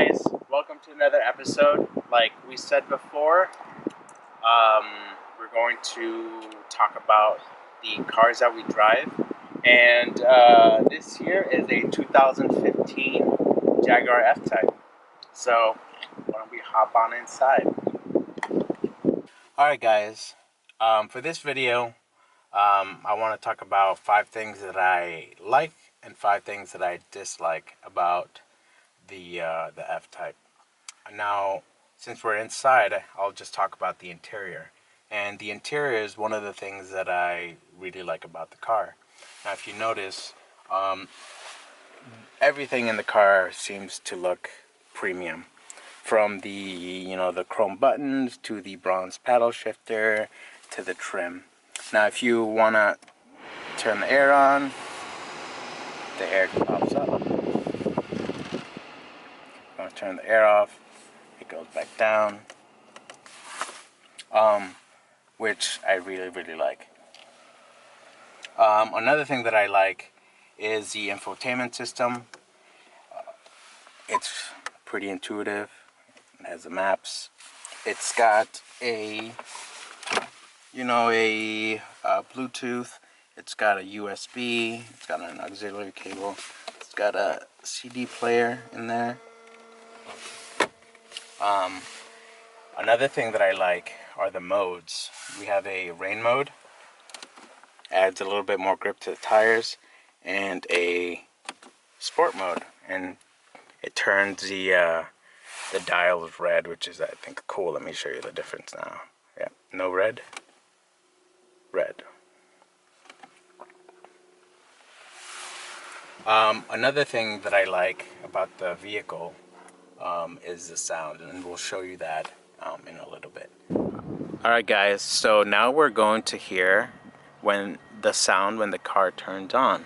guys, welcome to another episode. Like we said before, we're going to talk about the cars that we drive. And this here is a 2015 Jaguar F-Type. So why don't we hop on inside? Alright guys, for this video, I want to talk about 5 things that I like and 5 things that I dislike about the F-Type. Now, since we're inside, I'll just talk about the interior. And the interior is one of the things that I really like about the car. Now, if you notice, everything in the car seems to look premium. From the chrome buttons to the bronze paddle shifter to the trim. Now, if you want to turn the air on, the air pops up. If you want to turn the air off, it goes back down. Which I really like. Another thing that I like is the infotainment system. It's pretty intuitive. It has the maps. It's got a Bluetooth. It's got a USB. It's got an auxiliary cable. It's got a CD player in there. Another thing that I like are the modes. We have a rain mode, adds a little bit more grip to the tires, and a sport mode, and it turns the dials red, which is, I think, cool. Let me show you the difference now. Yeah, no red, red. Another thing that I like about the vehicle is the sound, and we'll show you that in a little bit. Alright guys, so now we're going to hear when the car turns on.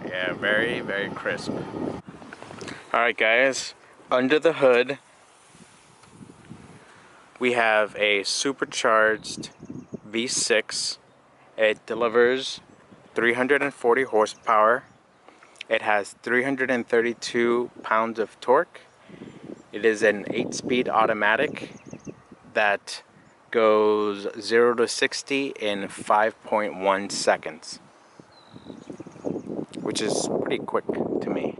Yeah, very crisp. Alright guys, under the hood we have a supercharged V6. It delivers 340 horsepower. It has 332 pounds of torque. It is an 8-speed automatic that goes 0 to 60 in 5.1 seconds, which is pretty quick to me.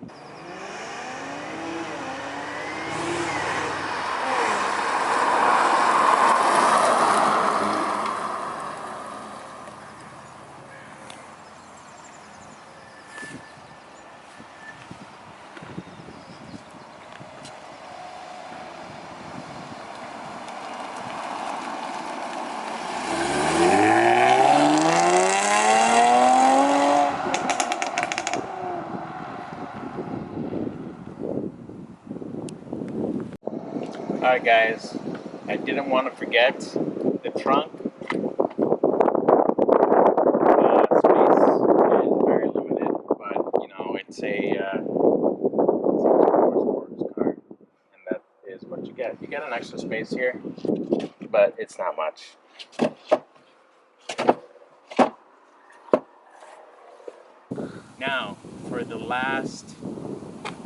Alright guys, I didn't want to forget the trunk. Space is very limited, but it's a sports car, and that is what you get. You get an extra space here, but it's not much. Now, for the last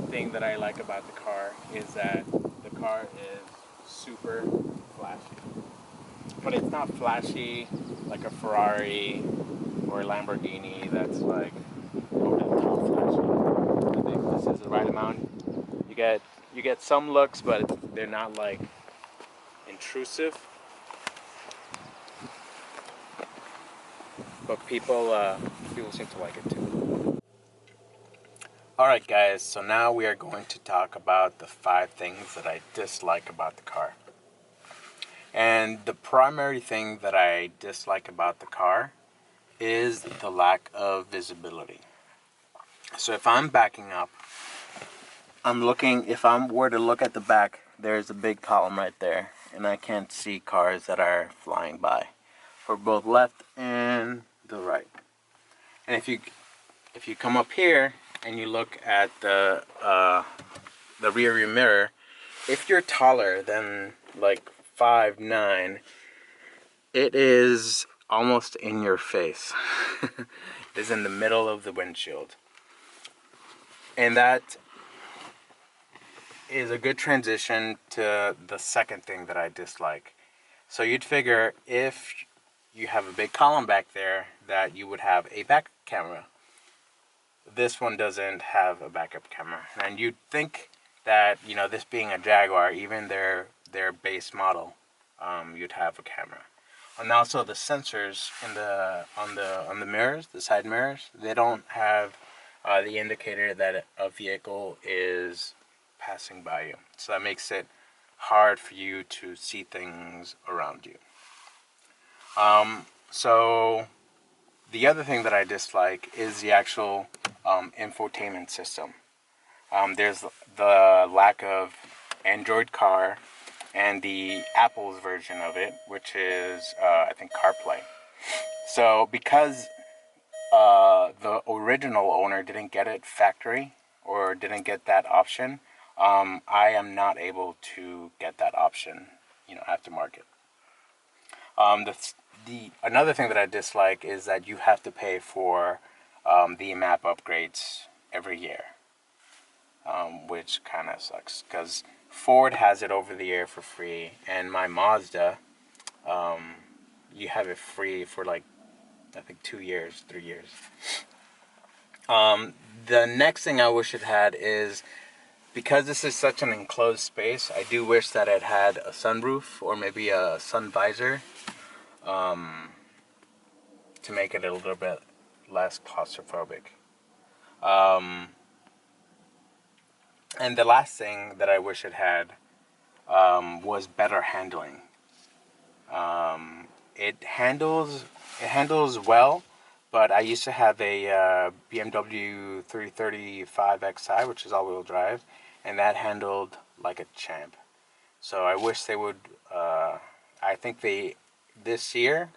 thing that I like about the car is that the car is super flashy. But it's not flashy like a Ferrari or a Lamborghini that's like over the top flashy. I think this is the right amount. You get some looks, but they're not like intrusive. But people seem to like it too. Alright guys, so now we are going to talk about the 5 things that I dislike about the car. And the primary thing that I dislike about the car is the lack of visibility. So if I'm backing up, if I were to look at the back, there's a big column right there, and I can't see cars that are flying by for both left and the right. And if you come up here and you look at the rear view mirror, if you're taller than like 5'9", it is almost in your face. It is in the middle of the windshield. And that is a good transition to the second thing that I dislike. So you'd figure if you have a big column back there that you would have a backup camera. This one doesn't have a backup camera. And you'd think that, you know, this being a Jaguar, even their base model, you'd have a camera. And also the sensors in on the mirrors, the side mirrors, they don't have the indicator that a vehicle is passing by you. So that makes it hard for you to see things around you. So the other thing that I dislike is the actual infotainment system. There's the lack of Android Car and the Apple's version of it, which is I think CarPlay. So because the original owner didn't get it factory or didn't get that option, I am not able to get that option, you know, aftermarket. Another thing that I dislike is that you have to pay for the map upgrades every year, which kind of sucks because Ford has it over the air for free, and my Mazda, you have it free for like I think 2 years, 3 years. The next thing I wish it had is, because this is such an enclosed space, I do wish that it had a sunroof or maybe a sun visor to make it a little bit less claustrophobic. And the last thing that I wish it had was better handling. It handles well, but I used to have a BMW 335xi, which is all-wheel drive, and that handled like a champ. So I wish they would. I think this year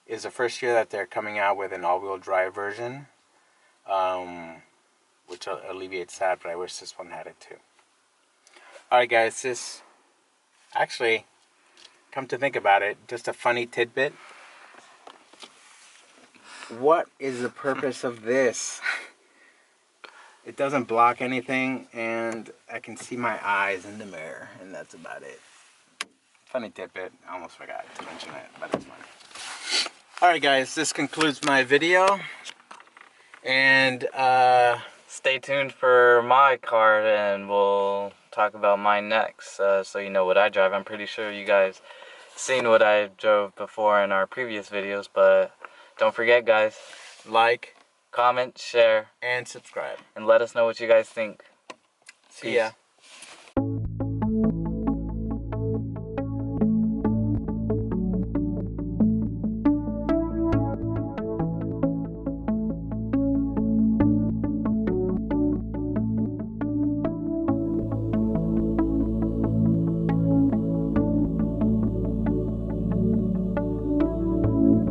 is the first year that they're coming out with an all-wheel drive version, which alleviates that. But I wish this one had it too. All right, guys. This actually, come to think about it, just a funny tidbit. What is the purpose of this? It doesn't block anything, and I can see my eyes in the mirror, and that's about it. Funny tidbit. I almost forgot to mention it, but it's funny. Alright guys, this concludes my video. And stay tuned for my car, and we'll talk about mine next, so you know what I drive. I'm pretty sure you guys seen what I drove before in our previous videos, but don't forget, guys, like, comment, share, and subscribe. and let us know what you guys think. See ya.